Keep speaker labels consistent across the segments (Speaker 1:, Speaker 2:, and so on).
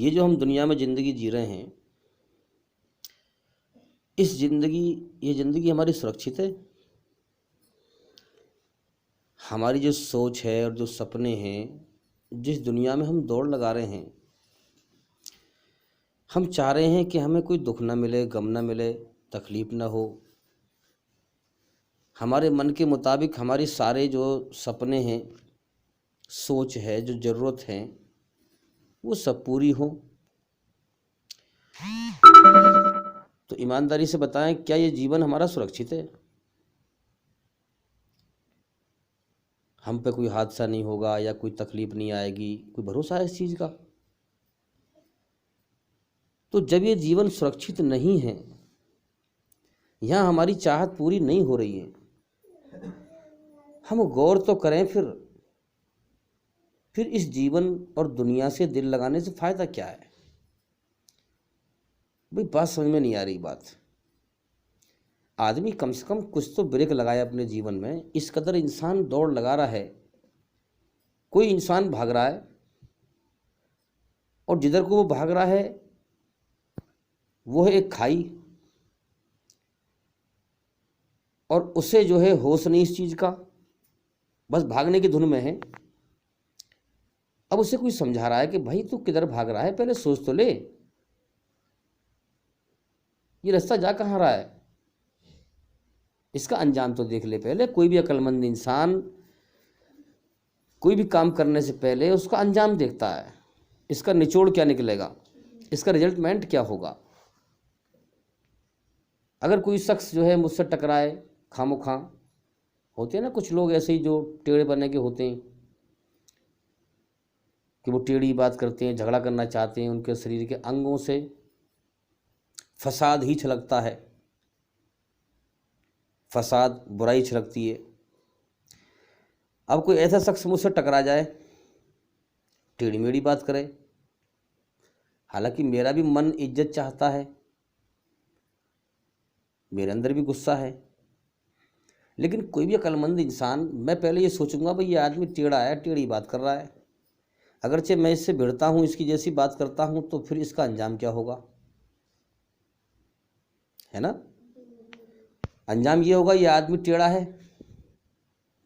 Speaker 1: ये जो हम दुनिया में ज़िंदगी जी रहे हैं, ये ज़िंदगी हमारी सुरक्षित है? हमारी जो सोच है और जो सपने हैं, जिस दुनिया में हम दौड़ लगा रहे हैं, हम चाह रहे हैं कि हमें कोई दुख ना मिले, गम ना मिले, तकलीफ़ ना हो। हमारे मन के मुताबिक हमारी सारे जो सपने हैं, सोच है, जो ज़रूरत हैं, वो सब पूरी हो। तो ईमानदारी से बताएं, क्या ये जीवन हमारा सुरक्षित है? हम पे कोई हादसा नहीं होगा या कोई तकलीफ़ नहीं आएगी, कोई भरोसा है इस चीज़ का? तो जब ये जीवन सुरक्षित नहीं है, यहाँ हमारी चाहत पूरी नहीं हो रही है, हम गौर तो करें फिर इस जीवन और दुनिया से दिल लगाने से फ़ायदा क्या है? भाई बात समझ में नहीं आ रही बात। आदमी कम से कम कुछ तो ब्रेक लगाए अपने जीवन में। इस कदर इंसान दौड़ लगा रहा है, कोई इंसान भाग रहा है और जिधर को वो भाग रहा है वो है एक खाई, और उसे जो है होश नहीं इस चीज़ का, बस भागने की धुन में है। अब उसे कोई समझा रहा है कि भाई तू किधर भाग रहा है, पहले सोच तो ले, ये रास्ता जा कहाँ रहा है, इसका अंजाम तो देख ले पहले। कोई भी अक्लमंद इंसान कोई भी काम करने से पहले उसका अंजाम देखता है, इसका निचोड़ क्या निकलेगा, इसका रिजल्टमेंट क्या होगा। अगर कोई शख्स जो है मुझसे टकराए खामोखा, होते हैं ना कुछ लोग ऐसे ही जो टेढ़े बने के होते हैं कि वो टेढ़ी बात करते हैं, झगड़ा करना चाहते हैं, उनके शरीर के अंगों से फसाद ही छलकता है, फसाद बुराई छलकती है। अब कोई ऐसा शख्स मुझसे टकरा जाए, टेढ़ी मेढ़ी बात करे, हालांकि मेरा भी मन इज्जत चाहता है, मेरे अंदर भी गुस्सा है, लेकिन कोई भी अक्लमंद इंसान, मैं पहले ये सोचूंगा भाई ये आदमी टेढ़ा है, टेढ़ी बात कर रहा है, अगरचे मैं इससे भिड़ता हूँ, इसकी जैसी बात करता हूँ, तो फिर इसका अंजाम क्या होगा, है ना? अंजाम ये होगा ये आदमी टेढ़ा है,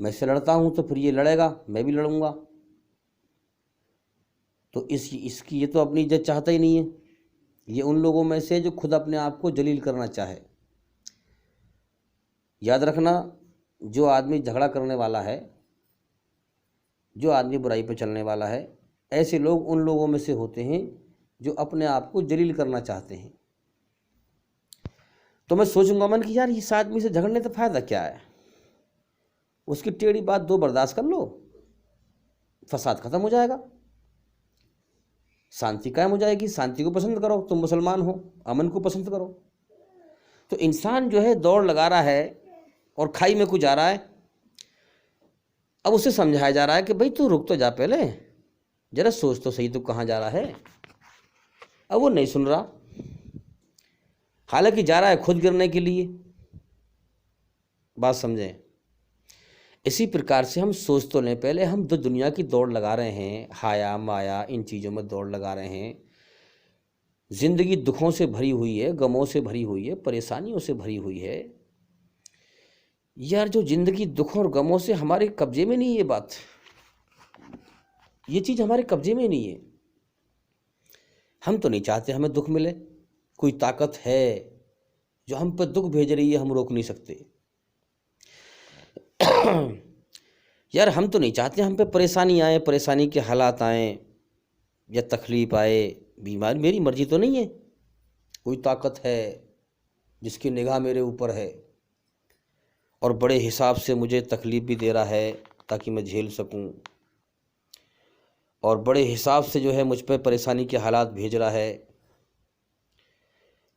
Speaker 1: मैं इससे लड़ता हूँ तो फिर ये लड़ेगा, मैं भी लड़ूंगा, तो इसकी ये तो अपनी इज्जत चाहता ही नहीं है। ये उन लोगों में से जो खुद अपने आप को जलील करना चाहे। याद रखना, जो आदमी झगड़ा करने वाला है, जो आदमी बुराई पर चलने वाला है, ऐसे लोग उन लोगों में से होते हैं जो अपने आप को जलील करना चाहते हैं। तो मैं सोचूंगा मन कि यार इस आदमी से झगड़ने तो फायदा क्या है, उसकी टेढ़ी बात दो बर्दाश्त कर लो, फसाद खत्म हो जाएगा, शांति कायम हो जाएगी। शांति को पसंद करो, तुम मुसलमान हो, अमन को पसंद करो। तो इंसान जो है दौड़ लगा रहा है और खाई में कुछ जा रहा है। अब उसे समझाया जा रहा है कि भाई तू रुक तो जा, पहले जरा सोच तो सही तू कहाँ जा रहा है। अब वो नहीं सुन रहा, हालांकि जा रहा है खुद गिरने के लिए। बात समझें। इसी प्रकार से हम सोच तो लें पहले, हम तो दुनिया की दौड़ लगा रहे हैं, हाया माया इन चीज़ों में दौड़ लगा रहे हैं। जिंदगी दुखों से भरी हुई है, गमों से भरी हुई है, परेशानियों से भरी हुई है। यार जो जिंदगी दुखों और गमों से हमारे कब्जे में नहीं है, ये बात, ये चीज़ हमारे कब्जे में नहीं है। हम तो नहीं चाहते हमें दुख मिले, कोई ताकत है जो हम पर दुख भेज रही है, हम रोक नहीं सकते। यार हम तो नहीं चाहते हम पे परेशानी आए, परेशानी के हालात आए या तकलीफ आए, बीमारी, मेरी मर्जी तो नहीं है। कोई ताकत है जिसकी निगाह मेरे ऊपर है और बड़े हिसाब से मुझे तकलीफ़ भी दे रहा है ताकि मैं झेल सकूं, और बड़े हिसाब से जो है मुझ पर परेशानी के हालात भेज रहा है।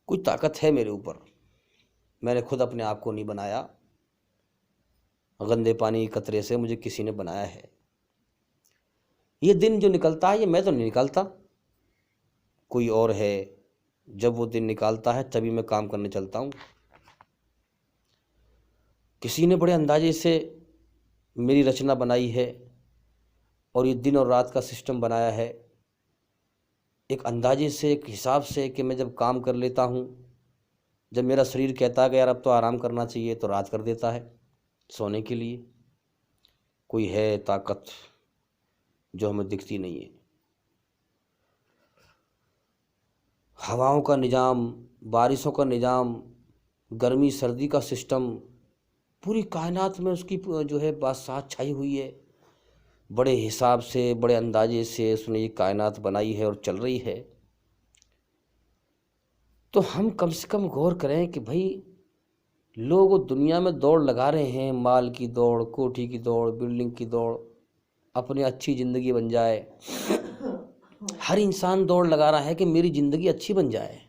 Speaker 1: कोई ताकत है मेरे ऊपर, मैंने खुद अपने आप को नहीं बनाया, गंदे पानी के कतरे से मुझे किसी ने बनाया है। ये दिन जो निकलता है ये मैं तो नहीं निकालता, कोई और है। जब वो दिन निकालता है तभी मैं काम करने चलता हूँ। किसी ने बड़े अंदाजे से मेरी रचना बनाई है और ये दिन और रात का सिस्टम बनाया है। एक अंदाजे से, एक हिसाब से कि मैं जब काम कर लेता हूँ, जब मेरा शरीर कहता है कि यार अब तो आराम करना चाहिए, तो रात कर देता है सोने के लिए। कोई है ताकत जो हमें दिखती नहीं है। हवाओं का निज़ाम, बारिशों का निज़ाम, गर्मी सर्दी का सिस्टम, पूरी कायनात में उसकी जो है बादशाहत छाई हुई है। बड़े हिसाब से, बड़े अंदाजे से उसने ये कायनात बनाई है और चल रही है। तो हम कम से कम गौर करें कि भाई लोग दुनिया में दौड़ लगा रहे हैं, माल की दौड़, कोठी की दौड़, बिल्डिंग की दौड़, अपनी अच्छी ज़िंदगी बन जाए। हर इंसान दौड़ लगा रहा है कि मेरी ज़िंदगी अच्छी बन जाए,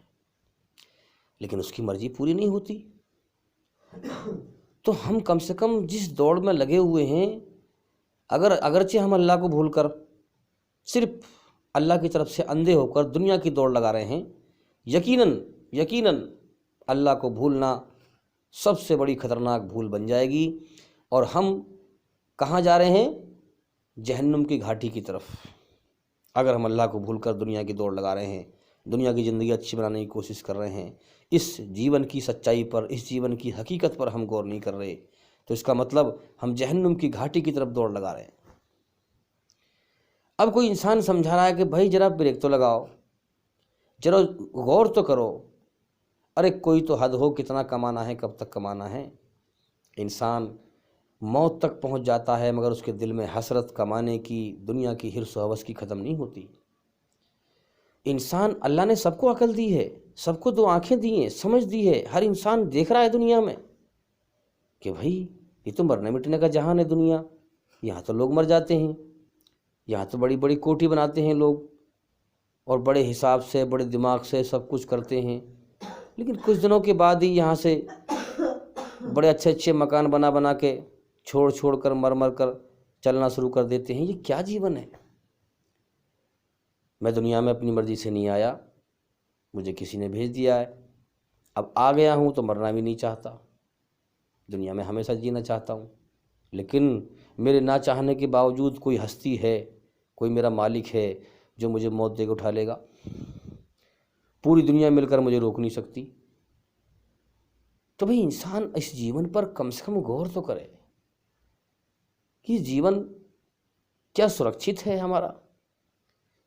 Speaker 1: लेकिन उसकी मर्जी पूरी नहीं होती। तो हम कम से कम जिस दौड़ में लगे हुए हैं, अगरचे हम अल्लाह को भूलकर सिर्फ अल्लाह की तरफ से अंधे होकर दुनिया की दौड़ लगा रहे हैं, यकीनन अल्लाह को भूलना सबसे बड़ी खतरनाक भूल बन जाएगी। और हम कहाँ जा रहे हैं? जहन्नुम की घाटी की तरफ। अगर हम अल्लाह को भूलकर दुनिया की दौड़ लगा रहे हैं, दुनिया की ज़िंदगी अच्छी बनाने की कोशिश कर रहे हैं, इस जीवन की सच्चाई पर, इस जीवन की हकीकत पर हम गौर नहीं कर रहे, तो इसका मतलब हम जहन्नुम की घाटी की तरफ दौड़ लगा रहे हैं। अब कोई इंसान समझा रहा है कि भाई जरा ब्रेक तो लगाओ, जरा गौर तो करो, अरे कोई तो हद हो, कितना कमाना है, कब तक कमाना है। इंसान मौत तक पहुंच जाता है, मगर उसके दिल में हसरत कमाने की, दुनिया की हिर्स व हवस की ख़त्म नहीं होती। इंसान, अल्लाह ने सबको अकल दी है, सबको दो आंखें दी हैं, समझ दी है। हर इंसान देख रहा है दुनिया में कि भाई ये तो मरने मिटने का जहान है दुनिया, यहाँ तो लोग मर जाते हैं, यहाँ तो बड़ी बड़ी कोठी बनाते हैं लोग, और बड़े हिसाब से, बड़े दिमाग से सब कुछ करते हैं, लेकिन कुछ दिनों के बाद ही यहाँ से बड़े अच्छे अच्छे मकान बना बना के छोड़ कर, मर कर चलना शुरू कर देते हैं। ये क्या जीवन है? मैं दुनिया में अपनी मर्जी से नहीं आया, मुझे किसी ने भेज दिया है। अब आ गया हूँ तो मरना भी नहीं चाहता, दुनिया में हमेशा जीना चाहता हूँ। लेकिन मेरे ना चाहने के बावजूद कोई हस्ती है, कोई मेरा मालिक है जो मुझे मौत देकर उठा लेगा। पूरी दुनिया मिलकर मुझे रोक नहीं सकती। तो भाई इंसान इस जीवन पर कम से कम गौर तो करे कि जीवन क्या सुरक्षित है हमारा?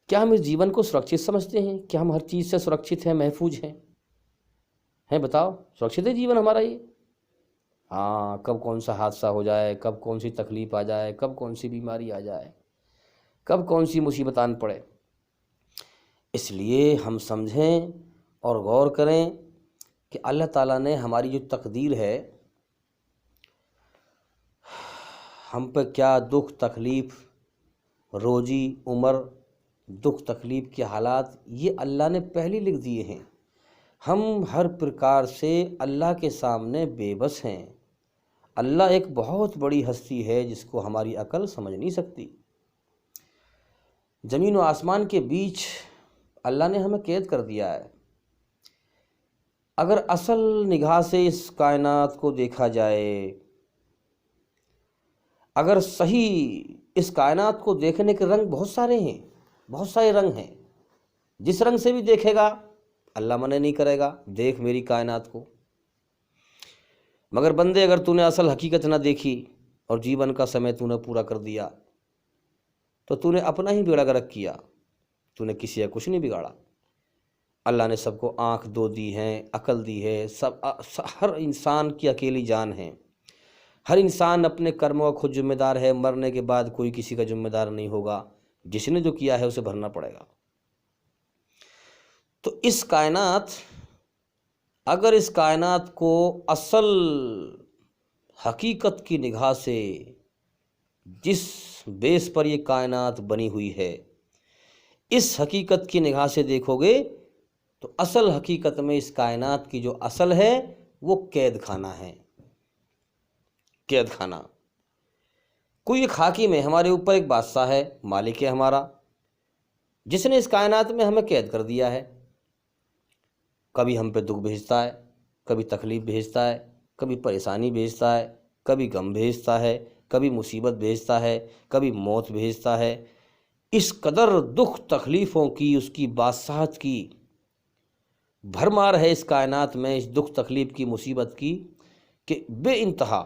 Speaker 1: क्या हम इस जीवन को सुरक्षित समझते हैं? क्या हम हर चीज़ से सुरक्षित हैं, महफूज हैं? बताओ, सुरक्षित है जीवन हमारा ये? हाँ, कब कौन सा हादसा हो जाए, कब कौन सी तकलीफ़ आ जाए, कब कौन सी बीमारी आ जाए, कब कौन सी मुसीबत आन पड़े। इसलिए हम समझें और गौर करें कि अल्लाह ताला ने हमारी जो तकदीर है, हम पर क्या दुख तकलीफ़, रोज़ी उम्र, दुख तकलीफ़ के हालात, ये अल्लाह ने पहले लिख दिए हैं। हम हर प्रकार से अल्लाह के सामने बेबस हैं। अल्लाह एक बहुत बड़ी हस्ती है जिसको हमारी अकल समझ नहीं सकती। ज़मीन व आसमान के बीच अल्लाह ने हमें कैद कर दिया है। अगर असल निगाह से इस कायनात को देखा जाए, अगर सही इस कायनात को देखने के रंग बहुत सारे हैं, बहुत सारे रंग हैं। जिस रंग से भी देखेगा अल्लाह मना नहीं करेगा, देख मेरी कायनात को। मगर बंदे, अगर तूने असल हकीकत ना देखी और जीवन का समय तूने पूरा कर दिया, तो तूने अपना ही बेड़ा गर्क किया, तूने किसी का कुछ नहीं बिगाड़ा। अल्लाह ने सबको आँख दो दी हैं, अकल दी है, हर इंसान की अकेली जान है। हर इंसान अपने कर्मों का खुद जिम्मेदार है। मरने के बाद कोई किसी का जिम्मेदार नहीं होगा, जिसने जो किया है उसे भरना पड़ेगा। तो इस कायनात, अगर इस कायनात को असल हकीकत की निगाह से, जिस बेस पर ये कायनात बनी हुई है, इस हकीकत की निगाह से देखोगे तो असल हकीकत में इस कायनात की जो असल है वो कैद खाना है। कैद खाना। कोई एक हाकिम है, हमारे ऊपर एक बादशाह है, मालिक है हमारा, जिसने इस कायनात में हमें कैद कर दिया है। कभी हम पे दुख भेजता है, कभी तकलीफ़ भेजता है, कभी परेशानी भेजता है, कभी गम भेजता है, कभी मुसीबत भेजता है, कभी मौत भेजता है। इस कदर दुख तकलीफ़ों की, उसकी बादशाहत की भरमार है इस कायनात में, इस दुख तकलीफ़ की, मुसीबत की, कि बेइंतहा।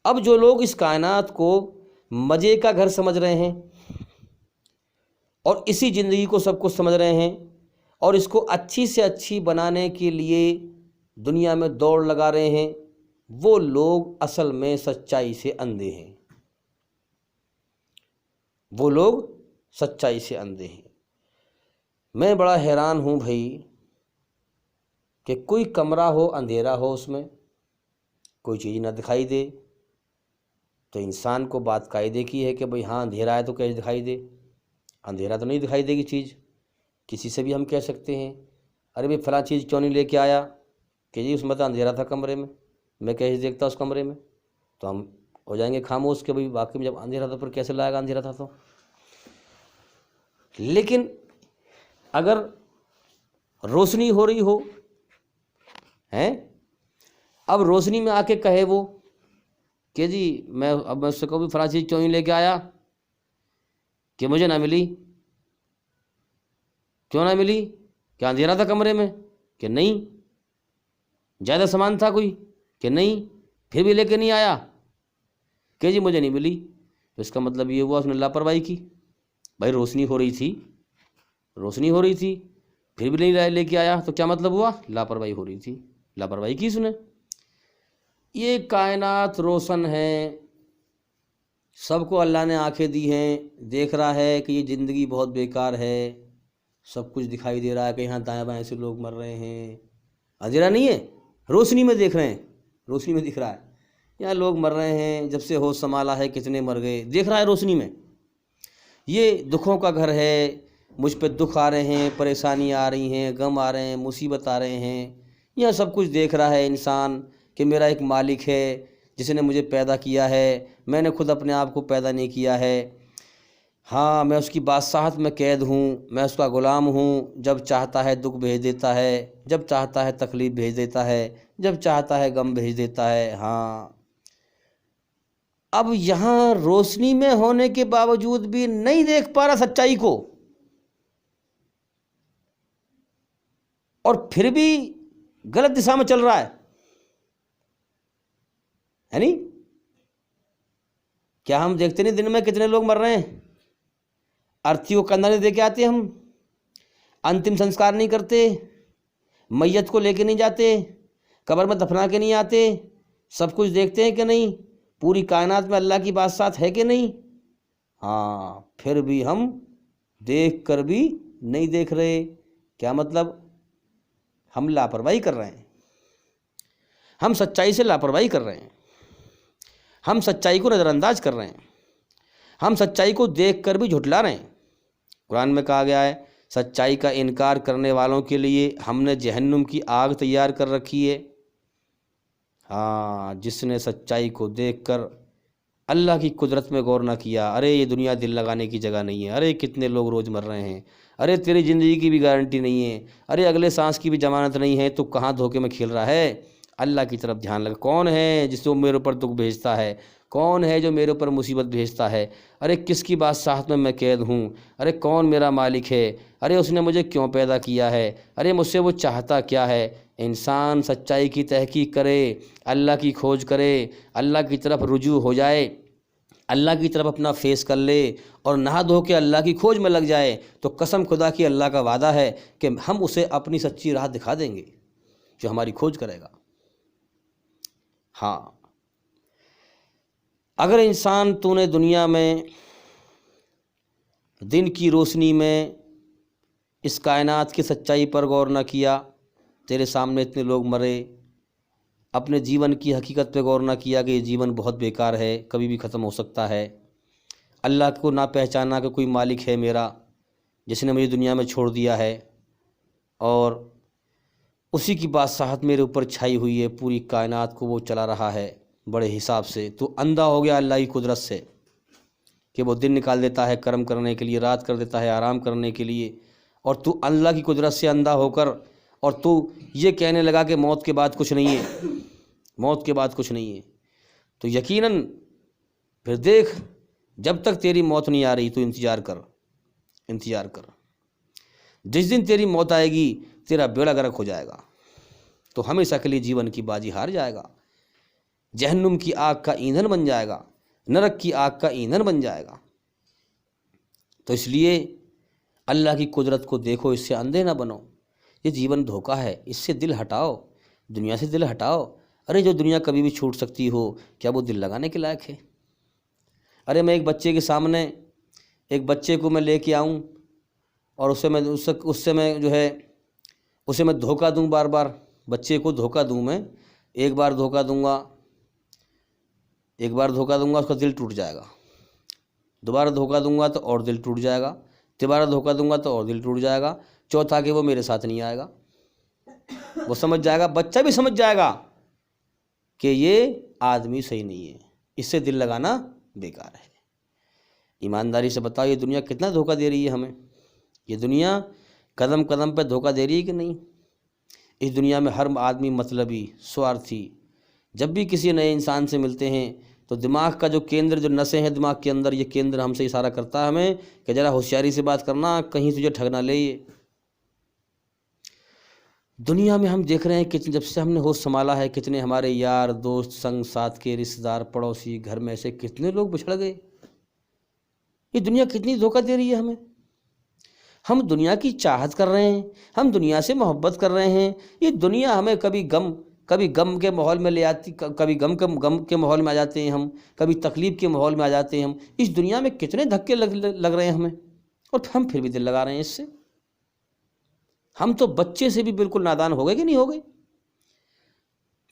Speaker 1: अब जो लोग इस कायनात को मज़े का घर समझ रहे हैं और इसी ज़िंदगी को सब कुछ समझ रहे हैं और इसको अच्छी से अच्छी बनाने के लिए दुनिया में दौड़ लगा रहे हैं, वो लोग असल में सच्चाई से अंधे हैं। वो लोग सच्चाई से अंधे हैं। मैं बड़ा हैरान हूँ भाई कि कोई कमरा हो, अंधेरा हो, उसमें कोई चीज़ ना दिखाई दे, तो इंसान को बात कायदे की है कि भाई हाँ अंधेरा है तो कैसे दिखाई दे। अंधेरा तो नहीं दिखाई देगी चीज़। किसी से भी हम कह सकते हैं अरे भाई फलां चीज़ क्यों नहीं लेके आया, कि जी उसमें तो अंधेरा था कमरे में, मैं कैसे देखता उस कमरे में, तो हम हो जाएंगे खामोश कि भाई वाकई में जब अंधेरा था फिर कैसे लाएगा, अंधेरा था तो। लेकिन अगर रोशनी हो रही हो हैं, अब रोशनी में आके कहे वो कि जी मैं उससे कहूँ फलां चीज़ क्यों नहीं लेके आया, कि मुझे ना मिली। क्यों ना मिली? क्या अंधेरा था कमरे में? कि नहीं। ज़्यादा सामान था कोई? कि नहीं। फिर भी लेके नहीं आया, कि जी मुझे नहीं मिली। तो इसका मतलब ये हुआ उसने लापरवाही की। भाई रोशनी हो रही थी, रोशनी हो रही थी, फिर भी नहीं लेके आया, तो क्या मतलब हुआ? लापरवाही हो रही थी, लापरवाही की उसने। ये कायनात रोशन है, सबको अल्लाह ने आंखें दी हैं, देख रहा है कि ये ज़िंदगी बहुत बेकार है, सब कुछ दिखाई दे रहा है कि यहाँ दाएं बाएं से लोग मर रहे हैं। अंधेरा नहीं है, रोशनी में देख रहे हैं, रोशनी में दिख रहा है यहाँ लोग मर रहे हैं, जब से होश संभाला है कितने मर गए, देख रहा है रोशनी में। ये दुखों का घर है, मुझ पे दुख आ रहे हैं, परेशानी आ रही हैं, गम आ रहे हैं, मुसीबत आ रहे हैं, यह सब कुछ देख रहा है इंसान कि मेरा एक मालिक है जिसने मुझे पैदा किया है, मैंने खुद अपने आप को पैदा नहीं किया है। हाँ, मैं उसकी बादशाहत में कैद हूँ, मैं उसका ग़ुलाम हूँ। जब चाहता है दुख भेज देता है, जब चाहता है तकलीफ़ भेज देता है, जब चाहता है गम भेज देता है। हाँ, अब यहाँ रोशनी में होने के बावजूद भी नहीं देख पा रहा सच्चाई को, और फिर भी गलत दिशा में चल रहा है नहीं? क्या हम देखते नहीं दिन में कितने लोग मर रहे हैं? अर्थी को कंधा नहीं दे के आते हम, अंतिम संस्कार नहीं करते, मैयत को लेके नहीं जाते, कब्र में दफना के नहीं आते, सब कुछ देखते हैं कि नहीं? पूरी कायनात में अल्लाह की बादशाहत है कि नहीं? हाँ, फिर भी हम देख कर भी नहीं देख रहे। क्या मतलब? हम लापरवाही कर रहे हैं, हम सच्चाई से लापरवाही कर रहे हैं, हम सच्चाई को नज़रअंदाज कर रहे हैं, हम सच्चाई को देख कर भी झुठला रहे हैं। कुरान में कहा गया है सच्चाई का इनकार करने वालों के लिए हमने जहन्नुम की आग तैयार कर रखी है। हाँ, जिसने सच्चाई को देखकर अल्लाह की कुदरत में गौर ना किया, अरे ये दुनिया दिल लगाने की जगह नहीं है, अरे कितने लोग रोज़ मर रहे हैं, अरे तेरी ज़िंदगी की भी गारंटी नहीं है, अरे अगले सांस की भी जमानत नहीं है, तो कहाँ धोखे में खेल रहा है? अल्लाह की तरफ ध्यान लगा। कौन है जिसको मेरे ऊपर दुख भेजता है? कौन है जो मेरे ऊपर मुसीबत भेजता है? अरे किसकी बादशाहत में मैं कैद हूँ? अरे कौन मेरा मालिक है? अरे उसने मुझे क्यों पैदा किया है? अरे मुझसे वो चाहता क्या है? इंसान सच्चाई की तहकीक करे, अल्लाह की खोज करे, अल्लाह की तरफ रुजू हो जाए, अल्लाह की तरफ अपना फेस कर ले और नहा धो के अल्लाह की खोज में लग जाए, तो कसम खुदा की अल्लाह का वादा है कि हम उसे अपनी सच्ची राह दिखा देंगे जो हमारी खोज करेगा। हाँ, अगर इंसान तूने दुनिया में दिन की रोशनी में इस कायनात की सच्चाई पर गौर न किया, तेरे सामने इतने लोग मरे, अपने जीवन की हकीकत पे गौर ना किया कि ये जीवन बहुत बेकार है, कभी भी ख़त्म हो सकता है, अल्लाह को ना पहचाना कि कोई मालिक है मेरा जिसने मुझे दुनिया में छोड़ दिया है और उसी की बादशाहत मेरे ऊपर छाई हुई है, पूरी कायनात को वो चला रहा है बड़े हिसाब से। तो अंधा हो गया अल्लाह की कुदरत से कि वो दिन निकाल देता है कर्म करने के लिए, रात कर देता है आराम करने के लिए, और तू अल्लाह की कुदरत से अंधा होकर और तू ये कहने लगा कि मौत के बाद कुछ नहीं है, मौत के बाद कुछ नहीं है। तो यकीनन फिर देख जब तक तेरी मौत नहीं आ रही तो इंतज़ार कर, इंतज़ार कर। जिस दिन तेरी मौत आएगी तेरा बेड़ा गर्क हो जाएगा, तो हमेशा के लिए जीवन की बाजी हार जाएगा, जहन्नुम की आग का ईंधन बन जाएगा, नरक की आग का ईंधन बन जाएगा। तो इसलिए अल्लाह की कुदरत को देखो, इससे अंधे ना बनो। ये जीवन धोखा है, इससे दिल हटाओ, दुनिया से दिल हटाओ। अरे जो दुनिया कभी भी छूट सकती हो, क्या वो दिल लगाने के लायक है? अरे मैं एक बच्चे के सामने, एक बच्चे को मैं लेके आऊँ और उससे मैं जो है उसे मैं धोखा दूँ, बार बार बच्चे को धोखा दूँ मैं, एक बार धोखा दूँगा, एक बार धोखा दूँगा उसका दिल टूट जाएगा, दोबारा धोखा दूँगा तो और दिल टूट जाएगा, तिबारा धोखा दूँगा तो और दिल टूट जाएगा, चौथा कि वो मेरे साथ नहीं आएगा। वो समझ जाएगा, बच्चा भी समझ जाएगा कि ये आदमी सही नहीं है, इससे दिल लगाना बेकार है। ईमानदारी से बताओ ये दुनिया कितना धोखा दे रही है हमें? ये दुनिया कदम कदम पे धोखा दे रही है कि नहीं? इस दुनिया में हर आदमी मतलबी, स्वार्थी। जब भी किसी नए इंसान से मिलते हैं तो दिमाग का जो केंद्र, जो नसें हैं दिमाग के अंदर, ये केंद्र हमसे इशारा करता है हमें कि ज़रा होशियारी से बात करना, कहीं तुझे ठग ना ले। ये दुनिया में हम देख रहे हैं कितने, जब से हमने होश संभाला है, कितने हमारे यार दोस्त, संग साथ के, रिश्तेदार, पड़ोसी, घर में ऐसे कितने लोग बिछड़ गए। ये दुनिया कितनी धोखा दे रही है हमें। हम दुनिया की चाहत कर रहे हैं, हम दुनिया से मोहब्बत कर रहे हैं। ये दुनिया हमें कभी गम के माहौल में ले आती, कभी गम के माहौल में आ जाते हैं हम, कभी तकलीफ़ के माहौल में आ जाते हैं हम। इस दुनिया में कितने धक्के लग रहे हैं हमें, और हम फिर भी दिल लगा रहे हैं इससे। हम तो बच्चे से भी बिल्कुल नादान हो गए कि नहीं हो गए?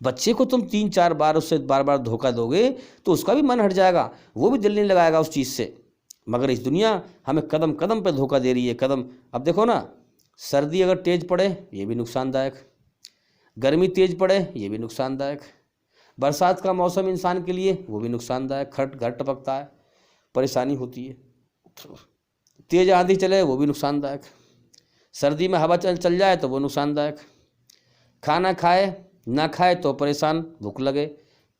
Speaker 1: बच्चे को तुम 3-4 बार उससे बार बार धोखा दोगे तो उसका भी मन हट जाएगा, वो भी दिल नहीं लगाएगा उस चीज़ से। मगर इस दुनिया हमें कदम कदम पे धोखा दे रही है, कदम। अब देखो ना, सर्दी अगर तेज़ पड़े ये भी नुकसानदायक, गर्मी तेज़ पड़े ये भी नुकसानदायक, बरसात का मौसम इंसान के लिए वो भी नुकसानदायक, घर टपकता है, परेशानी होती है। तेज़ आंधी चले वो भी नुकसानदायक, सर्दी में हवा चल जाए तो वो नुकसानदायक, खाना खाए ना खाए तो परेशान, भूख लगे,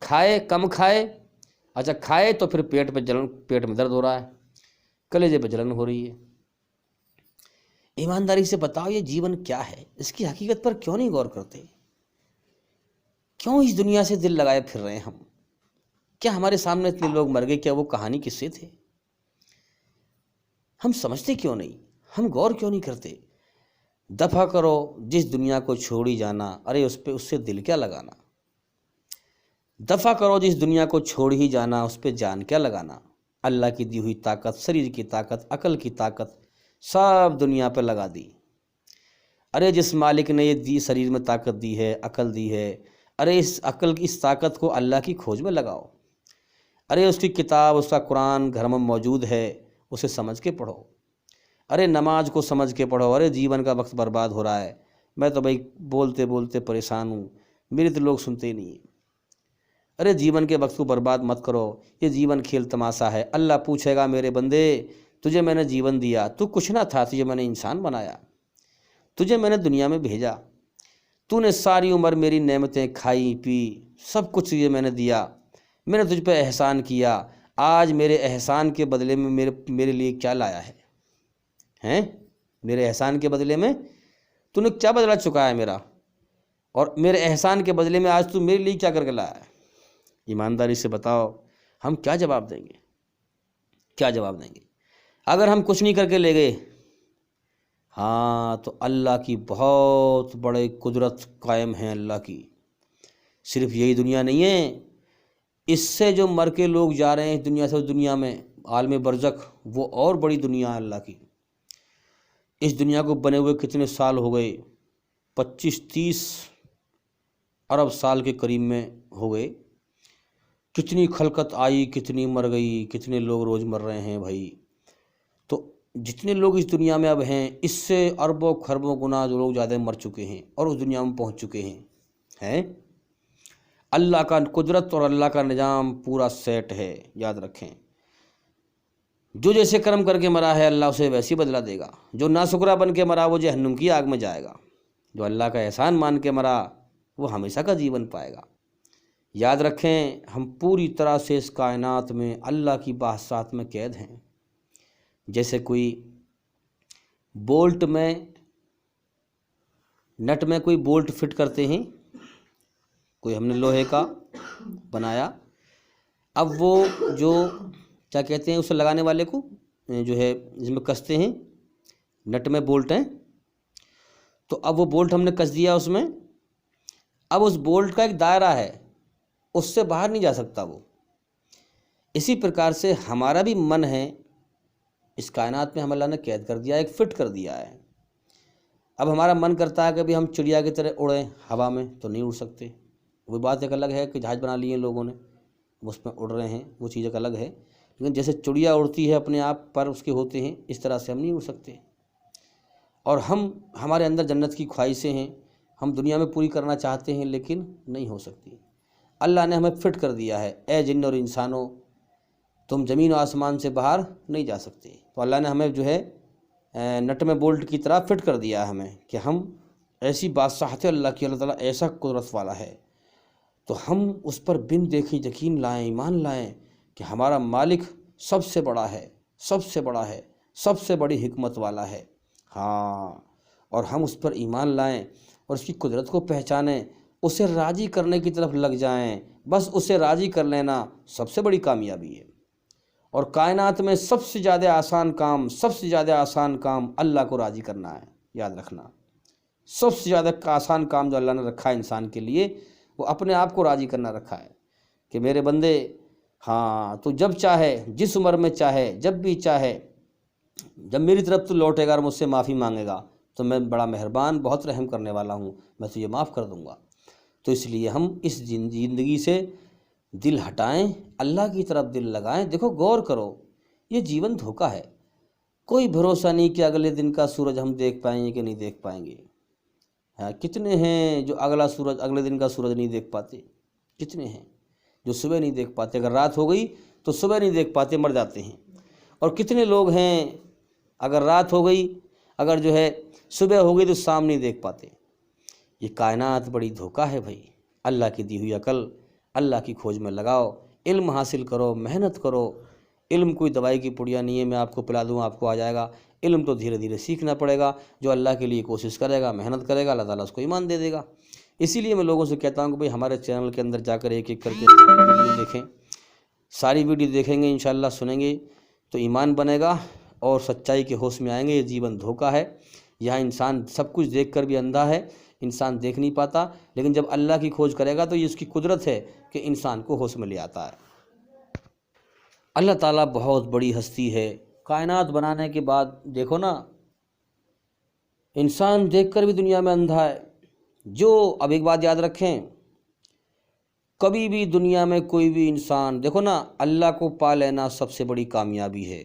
Speaker 1: खाए कम खाए, अच्छा खाए तो फिर पेट में दर्द हो रहा है, कलेजे पे जलन हो रही है। ईमानदारी से बताओ ये जीवन क्या है? इसकी हकीकत पर क्यों नहीं गौर करते? क्यों इस दुनिया से दिल लगाए फिर रहे हैं हम? क्या हमारे सामने इतने लोग मर गए, क्या वो कहानी किससे थे? हम समझते क्यों नहीं? हम गौर क्यों नहीं करते? दफा करो जिस दुनिया को छोड़ ही जाना, अरे उससे दिल क्या लगाना। दफा करो जिस दुनिया को छोड़ ही जाना, उस पर जान क्या लगाना। अल्लाह की दी हुई ताकत, शरीर की ताकत, अकल की ताकत सब दुनिया पर लगा दी। अरे जिस मालिक ने ये दी, शरीर में ताकत दी है, अकल दी है, अरे इस ताकत को अल्लाह की खोज में लगाओ। अरे उसकी किताब, उसका कुरान घर में मौजूद है, उसे समझ के पढ़ो। अरे नमाज को समझ के पढ़ो। अरे जीवन का वक्त बर्बाद हो रहा है, मैं तो भाई बोलते बोलते परेशान हूँ, मेरे तो लोग सुनते ही नहीं। अरे जीवन के वक्त को बर्बाद मत करो, ये जीवन खेल तमाशा है। अल्लाह पूछेगा, मेरे बंदे तुझे मैंने जीवन दिया, तू कुछ ना था, तुझे मैंने इंसान बनाया, तुझे मैंने दुनिया में भेजा, तूने सारी उम्र मेरी नेमतें खाई पी, सब कुछ तुझे मैंने दिया, मैंने तुझ पे एहसान किया। आज मेरे एहसान के बदले में मेरे लिए क्या लाया है? मेरे एहसान के बदले में तूने क्या बदला चुका है मेरा? और मेरे एहसान के बदले में आज तू मेरे लिए क्या करके लाया है? ईमानदारी से बताओ हम क्या जवाब देंगे? क्या जवाब देंगे अगर हम कुछ नहीं करके ले गए? हाँ, तो अल्लाह की बहुत बड़ी कुदरत कायम है। अल्लाह की सिर्फ यही दुनिया नहीं है, इससे जो मर के लोग जा रहे हैं इस दुनिया से उस दुनिया में, आलम बरज़ख, वो और बड़ी दुनिया है अल्लाह की। इस दुनिया को बने हुए कितने साल हो गए? 25-30 अरब साल के करीब में हो गए। कितनी खलकत आई, कितनी मर गई, कितने लोग रोज़ मर रहे हैं भाई। तो जितने लोग इस दुनिया में अब हैं, इससे अरबों खरबों गुना जो लोग ज़्यादा मर चुके हैं और उस दुनिया में पहुंच चुके हैं। अल्लाह का कुदरत और अल्लाह का निज़ाम पूरा सेट है, याद रखें। जो जैसे कर्म करके मरा है अल्लाह उसे वैसे ही बदला देगा। जो नाशुक्रा बन के मरा वो जहन्नुम की आग में जाएगा। जो अल्लाह का एहसान मान के मरा वो हमेशा का जीवन पाएगा। याद रखें, हम पूरी तरह से इस कायनात में अल्लाह की बादशाहत में कैद हैं। जैसे कोई बोल्ट में, नट में कोई बोल्ट फिट करते हैं, कोई हमने लोहे का बनाया, अब वो जो क्या कहते हैं उसे लगाने वाले को जो है जिसमें कसते हैं, नट में बोल्ट हैं, तो अब वो बोल्ट हमने कस दिया उसमें, अब उस बोल्ट का एक दायरा है, उससे बाहर नहीं जा सकता वो। इसी प्रकार से हमारा भी मन है, इस कायनात में हम अल्लाह ने कैद कर दिया, एक फिट कर दिया है। अब हमारा मन करता है कि भाई हम चिड़िया की तरह उड़ें हवा में, तो नहीं उड़ सकते। वो बात एक अलग है कि जहाज़ बना लिए लोगों ने, उसमें उड़ रहे हैं, वो चीज़ एक अलग है। लेकिन जैसे चिड़िया उड़ती है अपने आप पर उसके होते हैं, इस तरह से हम नहीं उड़ सकते। और हमारे अंदर जन्नत की ख्वाहिशें हैं, हम दुनिया में पूरी करना चाहते हैं लेकिन नहीं हो सकती। अल्लाह ने हमें फिट कर दिया है, ए जिन्न और इंसानों, तुम ज़मीन और आसमान से बाहर नहीं जा सकते। तो अल्लाह ने हमें जो है नट में बोल्ट की तरह फिट कर दिया है हमें, कि हम ऐसी बादशाहत अल्लाह की, अल्लाह ताला ऐसा कुदरत वाला है, तो हम उस पर बिन देखे यकीन लाएं, ईमान लाएं कि हमारा मालिक सबसे बड़ा है, सबसे बड़ा है, सबसे बड़ी हिकमत वाला है। हाँ, और हम उस पर ईमान लाएं और उसकी कुदरत को पहचानें, उसे राज़ी करने की तरफ लग जाएं। बस उसे राज़ी कर लेना सबसे बड़ी कामयाबी है। और कायनात में सबसे ज़्यादा आसान काम, सबसे ज़्यादा आसान काम अल्लाह को राज़ी करना है। याद रखना, सबसे ज़्यादा आसान काम जो अल्लाह ने रखा है इंसान के लिए, वो अपने आप को राज़ी करना रखा है कि मेरे बंदे, हाँ, तो जब चाहे, जिस उम्र में चाहे, जब भी चाहे, जब मेरी तरफ तो लौटेगा और मुझसे माफ़ी मांगेगा, तो मैं बड़ा मेहरबान, बहुत रहम करने वाला हूँ, मैं तुझे माफ़ कर दूँगा। तो इसलिए हम इस ज़िंदगी से दिल हटाएं, अल्लाह की तरफ दिल लगाएं। देखो, गौर करो, ये जीवन धोखा है। कोई भरोसा नहीं कि अगले दिन का सूरज हम देख पाएंगे कि नहीं देख पाएंगे। हाँ, कितने हैं जो अगले दिन का सूरज नहीं देख पाते, कितने हैं जो सुबह नहीं देख पाते, अगर रात हो गई तो सुबह नहीं देख पाते, मर जाते हैं। और कितने लोग हैं अगर रात हो गई, अगर जो है सुबह हो गई तो शाम नहीं देख पाते। ये कायनात बड़ी धोखा है भाई। अल्लाह की दी हुई अकल अल्लाह की खोज में लगाओ, इल्म हासिल करो, मेहनत करो। इल्म कोई दवाई की पुड़िया नहीं है, मैं आपको पिला दूँ आपको आ जाएगा। इल्म तो धीरे धीरे सीखना पड़ेगा। जो अल्लाह के लिए कोशिश करेगा, मेहनत करेगा, अल्लाह ताला उसको ईमान दे देगा। इसीलिए मैं लोगों से कहता हूँ कि भाई हमारे चैनल के अंदर जाकर एक एक करके वीडियो देखें। सारी वीडियो देखेंगे इंशाल्लाह, सुनेंगे तो ईमान बनेगा और सच्चाई के होश में आएंगे। ये जीवन धोखा है, यहाँ इंसान सब कुछ देख कर भी अंधा है, इंसान देख नहीं पाता। लेकिन जब अल्लाह की खोज करेगा तो ये उसकी कुदरत है कि इंसान को होश में ले आता है। अल्लाह ताला बहुत बड़ी हस्ती है। कायनात बनाने के बाद देखो ना, इंसान देखकर भी दुनिया में अंधा है। जो, अब एक बात याद रखें, कभी भी दुनिया में कोई भी इंसान, देखो ना, अल्लाह को पा लेना सबसे बड़ी कामयाबी है।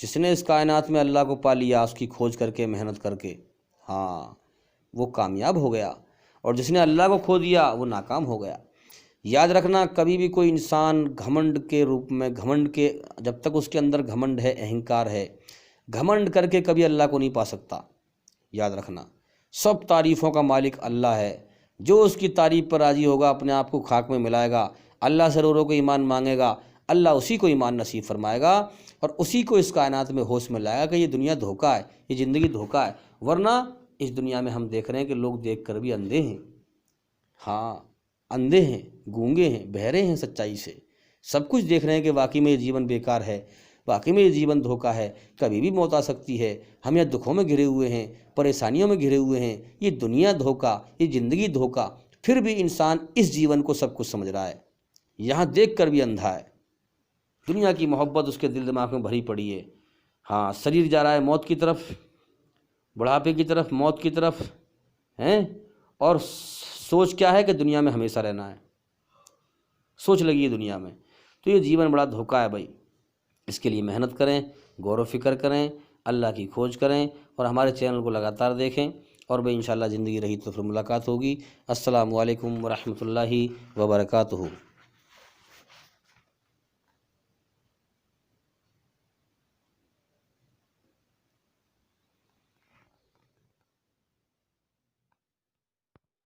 Speaker 1: जिसने इस कायनात में अल्लाह को पा लिया, उसकी खोज करके, मेहनत करके, हाँ, वो कामयाब हो गया। और जिसने अल्लाह को खो दिया, वो नाकाम हो गया। याद रखना, कभी भी कोई इंसान घमंड के रूप में, घमंड के, जब तक उसके अंदर घमंड है, अहंकार है, घमंड करके कभी अल्लाह को नहीं पा सकता। याद रखना, सब तारीफ़ों का मालिक अल्लाह है। जो उसकी तारीफ़ पर राज़ी होगा, अपने आप को खाक में मिलाएगा, अल्लाह से रो रो के ईमान मांगेगा, अल्लाह उसी को ईमान नसीब फरमाएगा और उसी को इस कायनात में होश में लाएगा कि ये दुनिया धोखा है, ये ज़िंदगी धोखा है। वरना इस दुनिया में हम देख रहे हैं कि लोग देख कर भी अंधे हैं। हाँ, अंधे हैं, गूंगे हैं, बहरे हैं सच्चाई से। सब कुछ देख रहे हैं कि वाकई में ये जीवन बेकार है, वाकई में ये जीवन धोखा है, कभी भी मौत आ सकती है। हम यहाँ दुखों में घिरे हुए हैं, परेशानियों में घिरे हुए हैं। ये दुनिया धोखा, ये ज़िंदगी धोखा। फिर भी इंसान इस जीवन को सब कुछ समझ रहा है, यहाँ देख कर भी अंधा है। दुनिया की मोहब्बत उसके दिल दिमाग में भरी पड़ी है। हाँ, शरीर जा रहा है मौत की तरफ, बुढ़ापे की तरफ, मौत की तरफ हैं, और सोच क्या है कि दुनिया में हमेशा रहना है, सोच लगी है दुनिया में। तो ये जीवन बड़ा धोखा है भाई। इसके लिए मेहनत करें, गौर व फिक्र करें, अल्लाह की खोज करें और हमारे चैनल को लगातार देखें। और भाई इंशाल्लाह ज़िंदगी रही तो फिर मुलाकात होगी। अस्सलामु अलैकुम व रहमतुल्लाहि व बरकातुहू।